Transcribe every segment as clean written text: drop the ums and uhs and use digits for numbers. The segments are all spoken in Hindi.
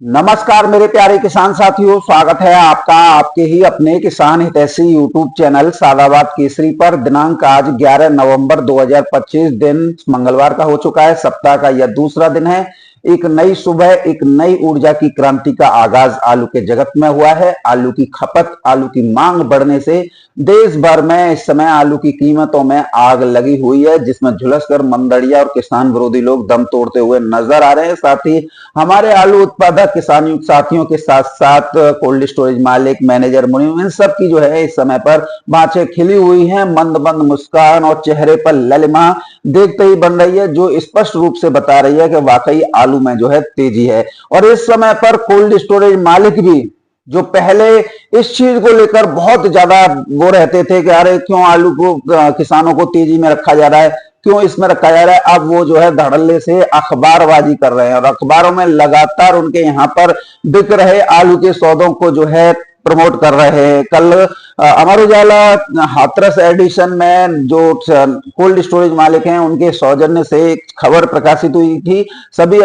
नमस्कार मेरे प्यारे किसान साथियों, स्वागत है आपका आपके ही अपने किसान हितैषी यूट्यूब चैनल सादाबाद केसरी पर। दिनांक आज 11 नवंबर 2025, दिन मंगलवार का हो चुका है। सप्ताह का यह दूसरा दिन है। एक नई सुबह, एक नई ऊर्जा की क्रांति का आगाज आलू के जगत में हुआ है। आलू की खपत, आलू की मांग बढ़ने से देश भर में इस समय आलू की कीमतों में आग लगी हुई है, जिसमें झुलसकर मंदड़िया और किसान विरोधी लोग दम तोड़ते हुए नजर आ रहे हैं। साथ ही हमारे आलू उत्पादक किसान साथियों के साथ साथ कोल्ड स्टोरेज मालिक, मैनेजर, मुनीम, इन सब की जो है इस समय पर बाँछें खिली हुई हैं। मंद मंद मुस्कान और चेहरे पर ललिमा देखते ही बन रही है, जो स्पष्ट रूप से बता रही है कि वाकई आलू में जो है तेजी है। और इस समय पर कोल्ड स्टोरेज मालिक भी, जो पहले इस चीज को लेकर बहुत ज्यादा वो रहते थे कि अरे क्यों आलू को किसानों को तेजी में रखा जा रहा है, क्यों इसमें रखा जा रहा है, अब वो जो है धड़ल्ले से अखबारबाजी कर रहे हैं और अखबारों में लगातार उनके यहाँ पर बिक रहे आलू के सौदों को जो है प्रमोट कर रहे हैं। कल अमर उजाला हाथरस एडिशन में जो कोल्ड स्टोरेज मालिक हैं उनके सौजन्य से एक खबर प्रकाशित हुई थी, सभी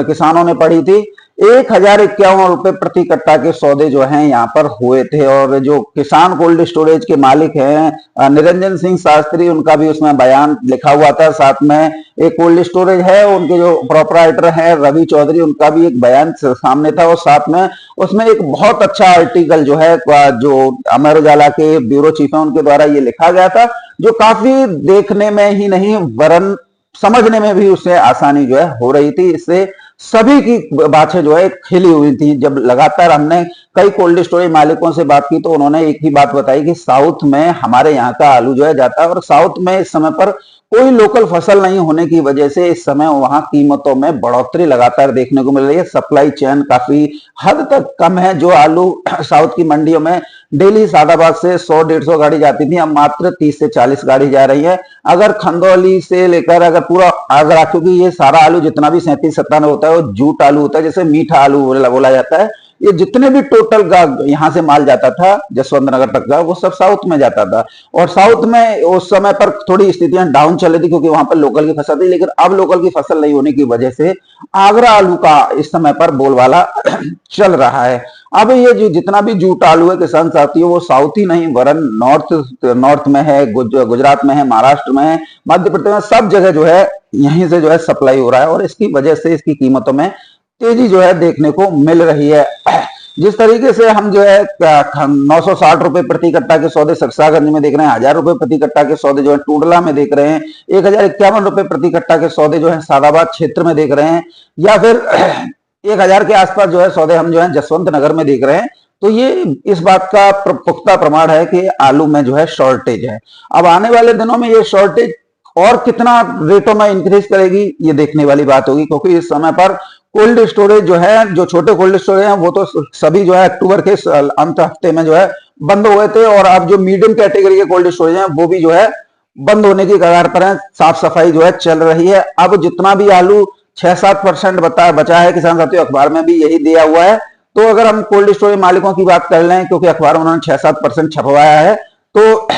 किसानों ने पढ़ी थी। 1051 रुपए प्रति कट्टा के सौदे जो हैं यहाँ पर हुए थे। और जो किसान कोल्ड स्टोरेज के मालिक हैं निरंजन सिंह शास्त्री, उनका भी उसमें बयान लिखा हुआ था। साथ में एक कोल्ड स्टोरेज है, उनके जो प्रोपराइटर हैं रवि चौधरी, उनका भी एक बयान सामने था। और साथ में उसमें एक बहुत अच्छा आर्टिकल जो है, जो अमर उजाला के ब्यूरो चीफ है उनके द्वारा ये लिखा गया था, जो काफी देखने में ही नहीं वरन समझने में भी उससे आसानी जो है हो रही थी। इससे सभी की बातें जो है खिली हुई थी। जब लगातार हमने कई कोल्ड स्टोरेज मालिकों से बात की तो उन्होंने एक ही बात बताई कि साउथ में हमारे यहाँ का आलू जो है जाता है और साउथ में इस समय पर कोई लोकल फसल नहीं होने की वजह से इस समय वहां कीमतों में बढ़ोतरी लगातार देखने को मिल रही है। सप्लाई चेन काफी हद तक कम है। जो आलू साउथ की मंडियों में डेली सादाबाद से 100-150 गाड़ी जाती थी, अब मात्र 30 से 40 गाड़ी जा रही है। अगर खंदौली से लेकर अगर पूरा आगरा, क्योंकि ये सारा आलू जितना भी 37-97 होता है वो जूट आलू होता है, जैसे मीठा आलू बोला जाता है। ये जितने भी टोटल यहाँ से माल जाता था जसवंत नगर तक का, वो सब साउथ में जाता था। और साउथ में उस समय पर थोड़ी स्थितियां डाउन चल रही थी क्योंकि वहां पर लोकल की फसल थी, लेकिन अब लोकल की फसल नहीं होने की वजह से आगरा आलू का इस समय पर बोलबाला चल रहा है। अब ये जो जितना भी जूट आलू है किसान साथियों, वो साउथ ही नहीं वरन नॉर्थ में है, गुजरात में है, महाराष्ट्र में है, मध्य प्रदेश में, सब जगह जो है यहीं से जो है सप्लाई हो रहा है। और इसकी वजह से इसकी कीमतों में तेजी जो है देखने को मिल रही है। जिस तरीके से हम जो है 960 रुपए प्रति कट्टा के सौदे सरसागंज में देख रहे हैं, 1000 रुपए प्रति कट्टा के सौदे जो है टूडला में देख रहे हैं, 1051 रुपए प्रति कट्टा के सौदे जो है सादाबाद क्षेत्र में देख रहे हैं, या फिर 1000 के आसपास जो है सौदे हम जो है जसवंत नगर में देख रहे हैं। तो ये इस बात का पुख्ता प्रमाण है कि आलू में जो है शॉर्टेज है। अब आने वाले दिनों में ये शॉर्टेज और कितना रेटों में इंक्रीज करेगी ये देखने वाली बात होगी, क्योंकि इस समय पर कोल्ड स्टोरेज जो है, जो छोटे कोल्ड स्टोरेज हैं वो तो सभी जो है अक्टूबर के अंत हफ्ते में जो है बंद हुए थे। और अब जो मीडियम कैटेगरी के कोल्ड स्टोरेज हैं वो भी जो है बंद होने की कगार पर है। साफ सफाई जो है चल रही है। अब जितना भी आलू 6-7% बचा है, किसान साथियों अखबार में भी यही दिया हुआ है। तो अगर हम कोल्ड स्टोरेज मालिकों की बात कर लें, क्योंकि अखबार में उन्होंने 6-7% छपवाया है, तो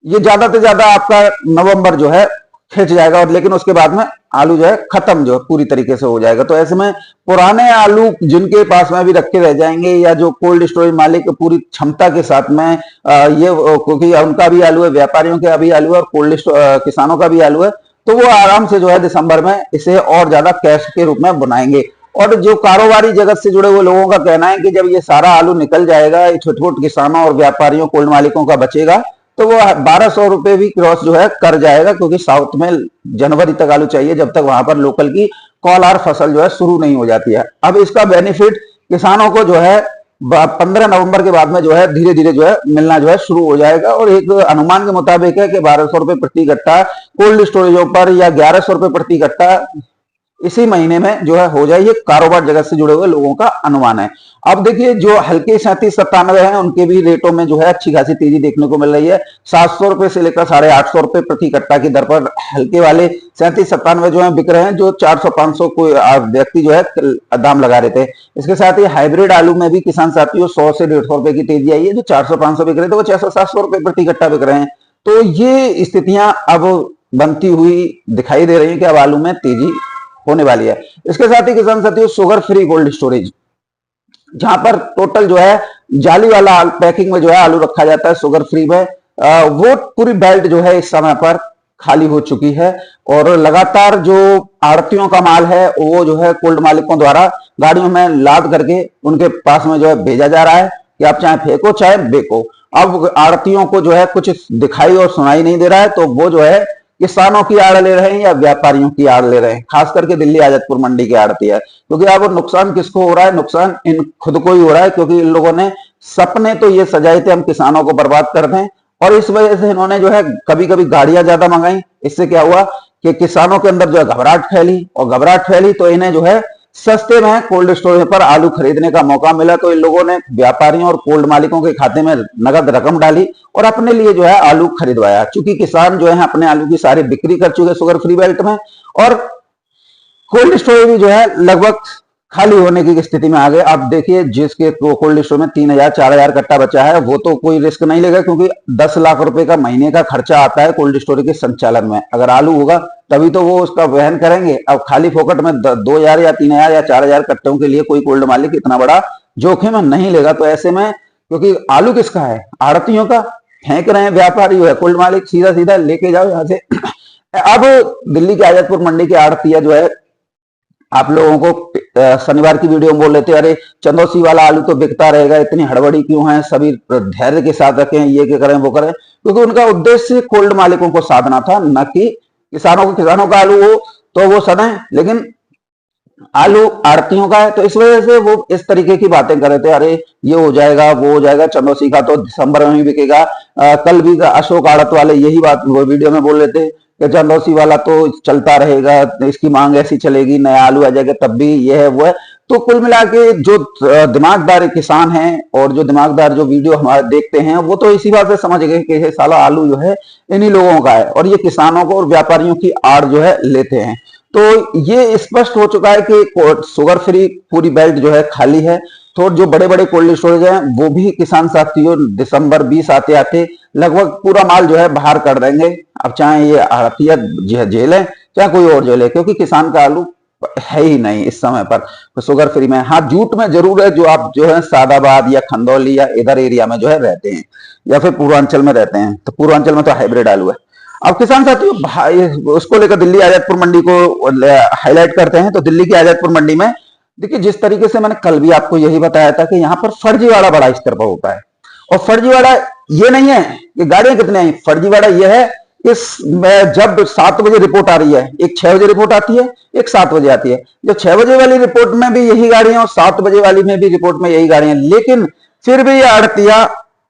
ये ज्यादा से ज्यादा आपका नवंबर जो है खिंच जाएगा। और लेकिन उसके बाद में आलू जो है खत्म जो है पूरी तरीके से हो जाएगा। तो ऐसे में पुराने आलू जिनके पास में भी रखे रह जाएंगे, या जो कोल्ड स्टोरेज मालिक पूरी क्षमता के साथ में ये, क्योंकि उनका भी आलू है, व्यापारियों के भी आलू है और कोल्ड किसानों का भी आलू है, तो वो आराम से जो है दिसंबर में इसे और ज्यादा कैश के रूप में बनाएंगे। और जो कारोबारी जगत से जुड़े हुए लोगों का कहना है कि जब ये सारा आलू निकल जाएगा, छोटे छोटे किसानों और व्यापारियों कोल्ड मालिकों का बचेगा, तो वो 1200 रुपए भी क्रॉस जो है कर जाएगा, क्योंकि साउथ में जनवरी तक आलू चाहिए, जब तक वहां पर लोकल की कॉलार फसल जो है शुरू नहीं हो जाती है। अब इसका बेनिफिट किसानों को जो है 15 नवंबर के बाद में जो है धीरे धीरे जो है मिलना जो है शुरू हो जाएगा। और एक अनुमान के मुताबिक है कि 1200 रुपए प्रति कट्टा कोल्ड स्टोरेजों पर, या 1100 रुपए प्रति कट्टा इसी महीने में जो है हो जाए। ये कारोबार जगत से जुड़े हुए लोगों का अनुमान है। अब देखिए, जो हल्के 37-97 हैं उनके भी रेटों में जो है अच्छी खासी तेजी देखने को मिल रही है। 700 रुपए से लेकर 850 रुपए प्रति कट्टा की दर पर हल्के वाले 37-97 जो है बिक रहे हैं, जो 400-500 को व्यक्ति जो है दाम लगा रहे थे। इसके साथ ही हाइब्रिड आलू में भी किसान साथियों 100 से 150 रुपए की तेजी आई है। जो 400-500 बिक रहे थे वो 600-700 रुपए प्रति कट्टा बिक रहे हैं। तो ये स्थितियां अब बनती हुई दिखाई दे रही है कि अब आलू में तेजी होने वाली है। इसके साथ ही किसान साथियों शुगर फ्री कोल्ड स्टोरेज, जहां पर टोटल जो है जाली वाला पैकिंग में जो है आलू रखा जाता है शुगर फ्री में, वो पूरी बेल्ट जो है इस समय पर खाली हो चुकी है। और लगातार जो आड़तियों का माल है वो जो है कोल्ड मालिकों द्वारा गाड़ियों में लाद करके उनके पास में जो है भेजा जा रहा है कि आप चाहे फेंको चाहे बेको। अब आड़तियों को जो है कुछ दिखाई और सुनाई नहीं दे रहा है, तो वो जो है किसानों की आड़ ले रहे हैं या व्यापारियों की आड़ ले रहे हैं, खास करके दिल्ली आजतपुर मंडी के आड़ती है। क्योंकि अब नुकसान किसको हो रहा है? नुकसान इन खुद को ही हो रहा है, क्योंकि इन लोगों ने सपने तो ये सजाए थे हम किसानों को बर्बाद कर दें, और इस वजह से इन्होंने जो है कभी कभी गाड़ियां ज्यादा मंगाई। इससे क्या हुआ कि किसानों के अंदर जो है घबराहट फैली, और घबराहट फैली तो इन्हें जो है सस्ते में कोल्ड स्टोरेज पर आलू खरीदने का मौका मिला। तो इन लोगों ने व्यापारियों और कोल्ड मालिकों के खाते में नगद रकम डाली और अपने लिए जो है आलू खरीदवाया। चूंकि किसान जो है अपने आलू की सारी बिक्री कर चुके शुगर फ्री बेल्ट में, और कोल्ड स्टोरेज भी जो है लगभग खाली होने की स्थिति में आ गए। आप देखिए जिसके कोल्ड स्टोर में 3000 4000 कट्टा बचा है वो तो कोई रिस्क नहीं लेगा, क्योंकि 10 लाख रुपए का महीने का खर्चा आता है कोल्ड स्टोर के संचालन में। अगर आलू होगा तभी तो वो उसका वहन करेंगे। अब खाली फोकट में 2000 या 3000 या 4000 कट्टों के लिए कोई कोल्ड मालिक इतना बड़ा जोखिम नहीं लेगा। तो ऐसे में क्योंकि आलू किसका है? आड़तियों का। फेंक रहे हैं व्यापारी है, कोल्ड मालिक सीधा सीधा लेके जाओ यहाँ से। अब दिल्ली के आजतपुर मंडी के आड़तिया जो है आप लोगों को शनिवार की वीडियो में बोल लेते अरे चंदौसी वाला आलू तो बिकता रहेगा, इतनी हड़बड़ी क्यों है, सभी धैर्य के साथ रखें, ये क्या करें वो करें। क्योंकि उनका उद्देश्य कोल्ड मालिकों को साधना था, न कि किसानों का आलू हो तो वो सड़े, लेकिन आलू आड़तियों का है। तो इस वजह से वो इस तरीके की बातें कर रहे थे, अरे ये हो जाएगा वो हो जाएगा, चंदौसी का तो दिसंबर में ही बिकेगा। कल भी अशोक आड़त वाले यही बात वो वीडियो में बोल रहे थे कि चंदौसी वाला तो चलता रहेगा, इसकी मांग ऐसी चलेगी, नया आलू आ जाएगा तब भी ये है वो है। तो कुल मिला के जो दिमागदार किसान हैं और जो दिमागदार जो वीडियो हमारे देखते हैं वो तो इसी बात से समझ गए कि ये साला आलू जो है इन्हीं लोगों का है, और ये किसानों को और व्यापारियों की आड़ जो है लेते हैं। तो ये स्पष्ट हो चुका है कि शुगर फ्री पूरी बेल्ट जो है खाली है। तो जो बड़े बड़े कोल्ड स्टोरेज हैं वो भी किसान साथियों दिसंबर 20 आते आते लगभग पूरा माल जो है बाहर कर देंगे। अब चाहे ये आड़तिया जेल है चाहे कोई और जेल है, क्योंकि किसान का आलू है ही नहीं इस समय पर तो शुगर फ्री में। हाँ, जूट में जरूर है, जो आप जो है सादाबाद या खंदौली या इधर एरिया में जो है रहते हैं या फिर पूर्वांचल में रहते हैं, तो पूर्वांचल में तो हाइब्रिड आलू है। अब किसान साथियों उसको लेकर दिल्ली आजादपुर मंडी को हाईलाइट करते हैं। तो दिल्ली की आजादपुर मंडी में देखिए जिस तरीके से मैंने कल भी आपको यही बताया था कि यहाँ पर फर्जीवाड़ा बड़ा स्तर पर होता है। और फर्जीवाड़ा ये नहीं है कि गाड़ियां कितने आई, फर्जीवाड़ा ये है इस जब 7 बजे रिपोर्ट आ रही है, एक 6 बजे रिपोर्ट आती है, एक 7 बजे आती है। जो 6 बजे वाली रिपोर्ट में भी यही गाड़ियां और 7 बजे वाली में भी रिपोर्ट में यही गाड़ियां, लेकिन फिर भी ये आड़तिया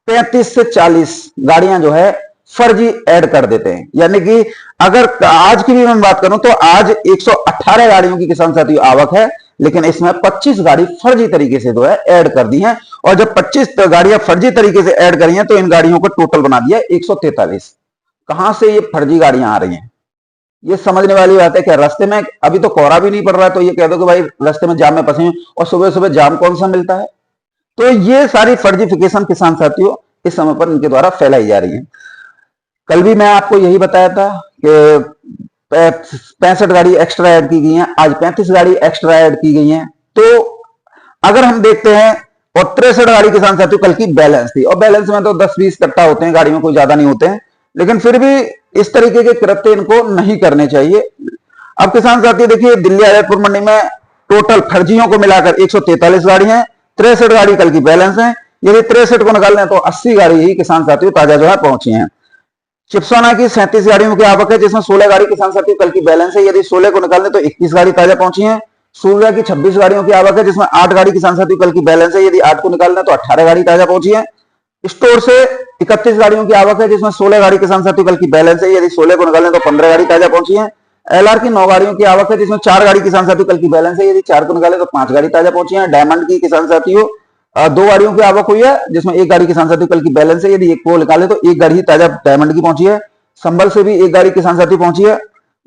35 से 40 गाड़ियां जो है फर्जी ऐड कर देते हैं। यानी कि अगर आज की भी मैं बात करूं तो आज 118 गाड़ियों की किसान साथियों आवक है, लेकिन इसमें 25 गाड़ी फर्जी तरीके से जो है ऐड कर दी है। और जब 25 गाड़ियां फर्जी तरीके से ऐड करी हैं तो इन गाड़ियों को टोटल बना दिया 143। कहां से ये फर्जी गाड़ियां आ रही हैं ये समझने वाली बात है। कि रास्ते में अभी तो कोहरा भी नहीं पड़ रहा है तो ये कह दो कि भाई रास्ते में जाम में फंसे हैं, और सुबह सुबह जाम कौन सा मिलता है। तो ये सारी फर्जीफिकेशन किसान साथियों इस समय पर इनके द्वारा फैलाई जा रही है। कल भी मैं आपको यही बताया था कि 65 गाड़ी एक्स्ट्रा ऐड की गई हैं, आज 35 गाड़ी एक्स्ट्रा ऐड की गई हैं। तो अगर हम देखते हैं और 63 गाड़ी किसान साथियों कल की बैलेंस थी, और बैलेंस में तो 10-20 कट्टा होते हैं, गाड़ी में कोई ज्यादा नहीं होते हैं, लेकिन फिर भी इस तरीके के कृत्य इनको नहीं करने चाहिए। अब किसान साथी देखिए दिल्ली आजादपुर मंडी में टोटल फर्जियों को मिलाकर 143 गाड़ी है, 63 गाड़ी कल की बैलेंस है। यदि 63 को निकाल लें तो 80 गाड़ी ही किसान साथियों ताजा जो है पहुंची हैं। चिप्सोना की 37 गाड़ियों की आवक है, जिसमें 16 गाड़ी किसान साथियों कल की बैलेंस है। यदि 16 को निकाल लें तो 21 गाड़ी ताजा पहुंची है। सूर्या की 26 गाड़ियों की आवक है, जिसमें 8 गाड़ी किसान साथियों कल की बैलेंस है। यदि 8 को निकाल लें तो 18 गाड़ी ताजा पहुंची है। स्टोर से 31 गाड़ियों की आवक है, जिसमें 16 गाड़ी किसान साथियों कल की बैलेंस है। यदि 16 को निकालें तो 15 गाड़ी ताजा पहुंची है। एलआर की 9 गाड़ियों की आवक है, जिसमें 4 गाड़ी किसान साथियों कल की बैलेंस है। यदि 4 को निकालें तो 5 गाड़ी ताजा पहुंची है। डायमंड की किसान साथियों 2 गाड़ियों की आवक हुई है, जिसमें 1 गाड़ी किसान साथियों कल की बैलेंस है। यदि 1 को निकाले तो 1 गाड़ी ही ताजा डायमंड की पहुंची है। संबल से भी 1 गाड़ी किसान साथी पहुंची है।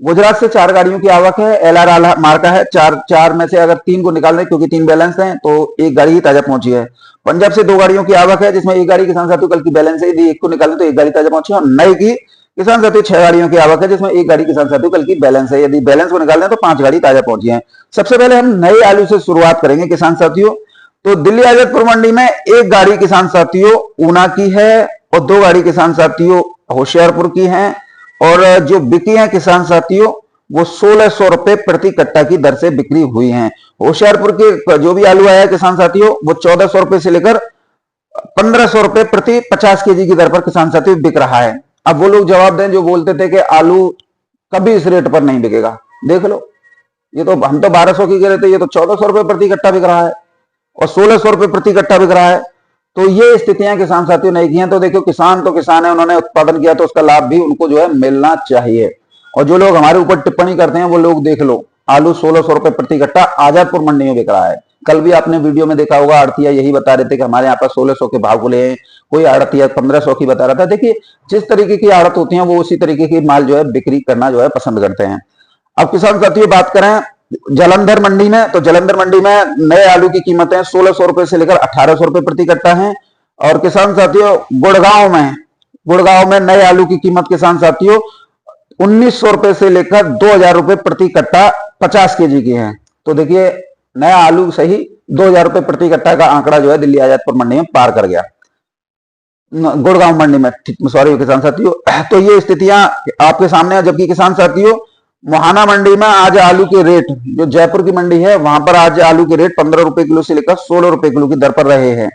गुजरात से 4 गाड़ियों की आवक है, एलआर मार्का है। 4 में से अगर 3 को निकाल दें क्योंकि 3 बैलेंस हैं तो 1 गाड़ी ही ताजा पहुंची है। पंजाब से 2 गाड़ियों की आवक है, जिसमें 1 गाड़ी किसान साथियों कल की बैलेंस है। यदि 1 को निकालें तो 1 गाड़ी ताजा पहुंची है। और नई की किसान साथियों 6 गाड़ियों की आवक है, जिसमें 1 गाड़ी किसान साथियों कल की बैलेंस है। यदि बैलेंस को निकाल दें तो 5 गाड़ी ताजा पहुंची है। सबसे पहले हम नए आलू से शुरुआत करेंगे किसान साथियों। तो दिल्ली आजादपुर मंडी में एक गाड़ी किसान साथियों ऊना की है और दो गाड़ी किसान साथियों होशियारपुर की हैं, और जो बिकी है किसान साथियों वो 1600 रुपए प्रति कट्टा की दर से बिक्री हुई हैं। होशियारपुर के जो भी आलू आया है किसान साथियों वो 1400 रुपए से लेकर 1500 रुपए प्रति 50 केजी की दर पर किसान साथियों बिक रहा है। अब वो लोग जवाब दें जो बोलते थे कि आलू कभी इस रेट पर नहीं बिकेगा, देख लो, ये तो हम तो 1200 की कह रहे थे, ये तो 1400 रुपए प्रति कट्टा बिक रहा है और 1600 रुपए प्रति कट्टा बिक रहा है। तो ये स्थितियां किसान साथियों नहीं की हैं। तो देखो, किसान तो किसान है, उन्होंने उत्पादन किया तो उसका लाभ भी उनको जो है मिलना चाहिए। और जो लोग हमारे ऊपर टिप्पणी करते हैं वो लोग देख लो, आलू 1600 रुपए प्रति कट्टा आजादपुर मंडी में बिक रहा है। कल भी आपने वीडियो में देखा होगा, आड़तिया यही बता रहे थे कि हमारे यहाँ पर 1600 के भाव को ले, कोई आड़तिया 1500 की बता रहा था। देखिए, जिस तरीके की आड़त होती है वो उसी तरीके की माल जो है बिक्री करना जो है पसंद करते हैं। अब किसान साथियों बात करें जालंधर मंडी में, तो जालंधर मंडी में नए आलू की कीमतें 1600 रुपए से लेकर 1800 रुपए प्रति कट्टा है। और किसान साथियों गुड़गांव में नए आलू की कीमत किसान साथियों 1900 रुपए से लेकर 2000 रुपए प्रति कट्टा 50 केजी की है। तो देखिए, नया आलू सही 2000 रुपए प्रति कट्टा का आंकड़ा जो है दिल्ली आजादपुर मंडी में पार कर गया, गुड़गांव मंडी में, सॉरी किसान साथियों। तो ये स्थितियां आपके सामने है। जबकि किसान साथियों मोहाना मंडी में आज आलू के रेट, जो जयपुर की मंडी है वहां पर आज आलू के रेट 15 रुपए किलो से लेकर 16 रुपए किलो की दर पर रहे हैं।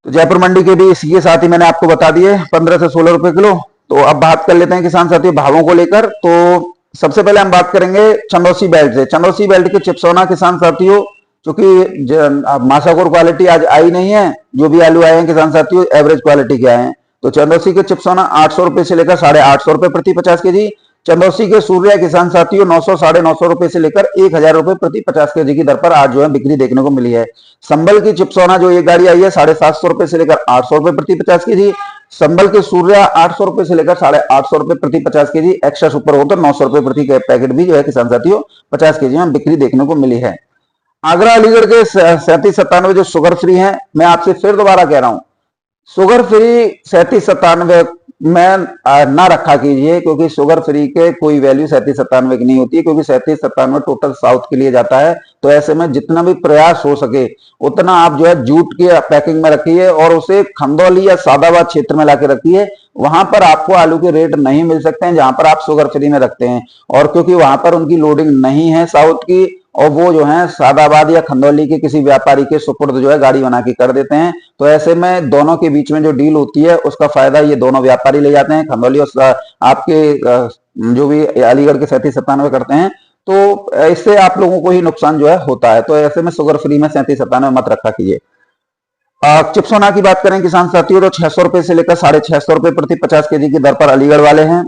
तो जयपुर मंडी के भी इसके साथ ही मैंने आपको बता दिए 15 से 16 रुपए किलो। तो अब बात कर लेते हैं किसान साथियों भावों को लेकर। तो सबसे पहले हम बात करेंगे चंदौसी बेल्ट से। चंदौसी बेल्ट के चिप्सोना किसान साथियों, क्योंकि मासाकोर क्वालिटी आज आई नहीं है, जो भी आलू आए हैं किसान साथियों एवरेज क्वालिटी के आए हैं। तो चंदौसी के चिप्सोना 800 रुपए से लेकर 850 रुपए प्रति 50 केजी। चंदौसी के सूर्या किसान साथियों 900 950 रुपए से लेकर 1000 रुपए प्रति 50 केजी की दर पर आज जो है बिक्री देखने को मिली है। संबल की चिप्सोना जो एक गाड़ी आई है 750 रुपए से लेकर 800 रुपए प्रति 50 केजी। संबल के सूर्या 800 रुपए से लेकर 850 रुपए प्रति 50 केजी। एक्स्ट्रा सुपर हो तो 900 रुपए प्रति पैकेट भी जो है किसान साथियों 50 केजी में बिक्री देखने को मिली है। आगरा अलीगढ़ के 3797 जो शुगर फ्री है, मैं आपसे फिर दोबारा कह रहा हूं, शुगर फ्री 3797 में ना रखा कीजिए, क्योंकि शुगर फ्री के कोई वैल्यू 3797 की नहीं होती है, क्योंकि 3797 टोटल साउथ के लिए जाता है। तो ऐसे में जितना भी प्रयास हो सके उतना आप जो है जूट के पैकिंग में रखिए और उसे खंदौली या सादाबाद क्षेत्र में लाके रखिए। वहां पर आपको आलू के रेट नहीं मिल सकते हैं जहां पर आप शुगर फ्री में रखते हैं, और क्योंकि वहां पर उनकी लोडिंग नहीं है साउथ की, और वो जो है सादाबाद या खंदौली के किसी व्यापारी के सुपुर्द जो है गाड़ी बना के कर देते हैं। तो ऐसे में दोनों के बीच में जो डील होती है उसका फायदा ये दोनों व्यापारी ले जाते हैं, खंदौली और आपके जो भी अलीगढ़ के 3797 करते हैं। तो इससे आप लोगों को ही नुकसान जो है होता है। तो ऐसे में शुगर फ्री में 3797 मत रखा कीजिए। चिप्सोना की बात करें किसान साथियों तो 600 रुपए से लेकर 650 रुपए प्रति 50 केजी की दर पर अलीगढ़ वाले हैं।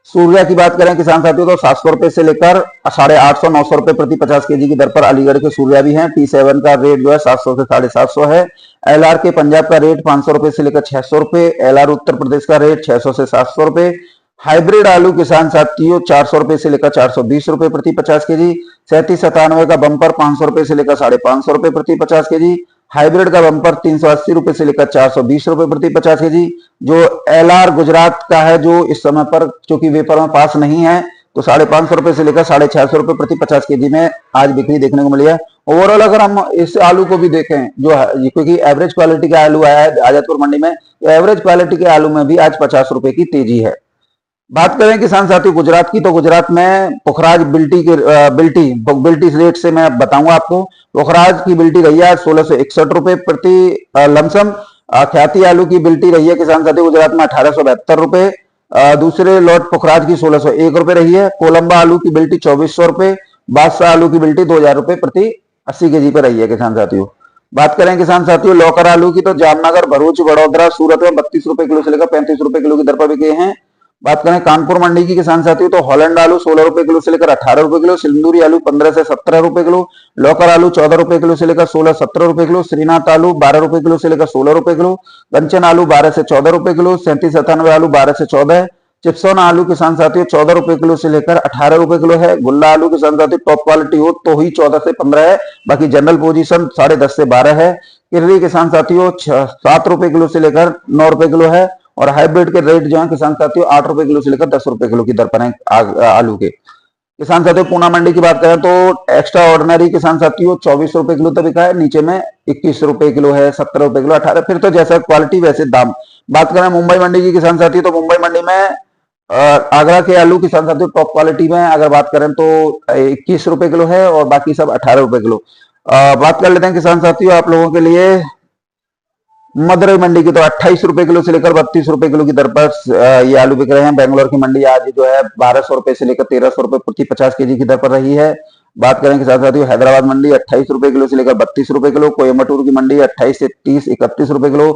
सूर्या की बात करें किसान साथियों तो 700 रुपए से लेकर 850 900 रुपए प्रति 50 केजी की दर पर अलीगढ़ के सूर्या भी हैं। T7 का रेट जो है 700 से 750 है। LR के पंजाब का रेट 500 रुपए से लेकर 600 रुपए। LR उत्तर प्रदेश का रेट 600 से 700 रुपए। हाइब्रिड आलू किसान साथियों 400 रुपए से लेकर 420 रुपए प्रति 50 केजी। 3797 का बंपर 500 रुपए से लेकर 550 रुपए प्रति 50 केजी। हाइब्रिड का बंपर 380 रुपए से लेकर 420 रुपए प्रति 50 केजी। जो LR गुजरात का है जो इस समय पर चूंकि वेपर में पास नहीं है तो 550 रुपए से लेकर 650 रुपए प्रति 50 केजी में आज बिक्री देखने को मिली है। ओवरऑल अगर हम इस आलू को भी देखें जो है, क्योंकि एवरेज क्वालिटी का आलू आया है आजादपुर मंडी में, तो एवरेज क्वालिटी के आलू में भी आज 50 रुपए की तेजी है। बात करें किसान साथी गुजरात की, तो गुजरात में पुखराज बिल्टी रेट से मैं बताऊंगा आपको। पुखराज की बिल्टी रही है 1661 रुपए प्रति लमसम। ख्याति आलू की बिल्टी रही है किसान साथी गुजरात में 1872 रुपए। दूसरे लॉट पुखराज की 1601 रुपए रही है। कोलंबा आलू की बिल्टी 2400 रुपए। बादशाह आलू की बिल्टी 2000 रुपए प्रति 80 केजी पर रही है किसान साथियों। बात करें किसान साथियों लौकर आलू की, तो जामनगर, भरूच, वडोदरा, सूरत में 32 रुपए किलो से लेकर 35 रुपए किलो की दर पर बिके हैं। बात करें कानपुर मंडी की किसान साथियों, तो हॉलैंड आलू 16 रुपए किलो से लेकर 18 रुपए किलो। सिंदूरी आलू 15 से 17 रुपए किलो। लौकर आलू 14 रुपए किलो से लेकर 16-17 रुपए किलो। श्रीनाथ आलू 12 रुपए किलो से लेकर 16 रुपए किलो। कंचन आलू 12 से 14 रुपए किलो। 3797 आलू 12 से 14। चिप्सोना आलू किसान साथियों 14 रुपए किलो से लेकर 18 रुपए किलो है। गुल्ला आलू किसान साथियों टॉप क्वालिटी हो तो ही 14 से 15 है, बाकी जनरल पोजीशन 10.5 से 12 है। किर्री किसान साथियों 7 रुपए किलो से लेकर 9 रुपए किलो है। और हाइब्रिड के रेट जो है किसान साथियों 8 रुपए किलो से लेकर 10 रुपए किलो की दर पर है आलू के। किसान साथियों पूना मंडी की बात करें तो एक्स्ट्रा ऑर्डिनरी किसान साथियों 24 रुपए किलो तक बिका है, नीचे में 21 रुपए किलो है, 17 रुपए किलो, 18, फिर तो जैसा क्वालिटी वैसे दाम। बात करें मुंबई मंडी की किसान साथियों तो मुंबई मंडी में आगरा के आलू किसान साथियों टॉप क्वालिटी में अगर बात करें तो 21 रुपए किलो है और बाकी सब 18 रुपए किलो। बात कर लेते हैं किसान साथियों आप लोगों के लिए मदुरई मंडी की तो 28 रुपए किलो से लेकर 32 रुपए किलो की दर पर ये आलू बिक रहे हैं। बेंगलोर की मंडी आज जो है 1200 रुपए से लेकर 1300 रुपए प्रति 50 केजी की दर पर रही है। बात करें कि साथ साथियों हैदराबाद मंडी 28 रुपए किलो से लेकर 32 रुपए किलो, कोयम्बटूर की मंडी 28 से 30 31 रुपए किलो,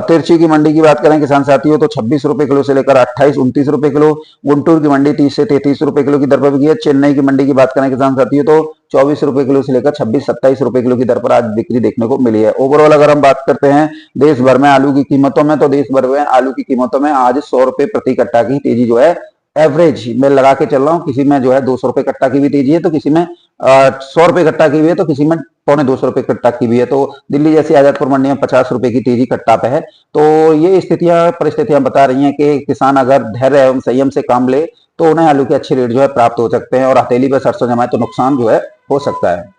तिरछी की मंडी की बात करें किसान साथियों तो 26 रुपए किलो से लेकर 28 29 रुपए किलो, गुंटूर की मंडी 30 से 33 रुपए किलो की दर पर बिकी है। चेन्नई की मंडी की बात करें किसान साथियों तो 24 रुपए किलो से लेकर 26 27 रुपए किलो की दर पर आज बिक्री देखने को मिली है। ओवरऑल अगर हम बात करते हैं देश भर में आलू की कीमतों में तो देश भर में आलू की कीमतों में आज 100 रुपए प्रति कट्टा की तेजी जो है एवरेज में लगा के चल रहा हूँ। किसी में जो है 200 रुपए कट्टा की भी तेजी है तो किसी में 100 रुपए कट्टा की भी है तो किसी में 250 रुपए कट्टा की भी है। तो दिल्ली जैसी आजादपुर मंडी में 50 रुपए की तेजी कट्टा पे है। तो ये स्थितियां परिस्थितियां बता रही हैं कि किसान अगर धैर्य एवं संयम से काम ले तो उन्हें आलू के अच्छे रेट जो है प्राप्त हो सकते हैं और हथेली पर सरसों जमाए तो नुकसान जो है हो सकता है।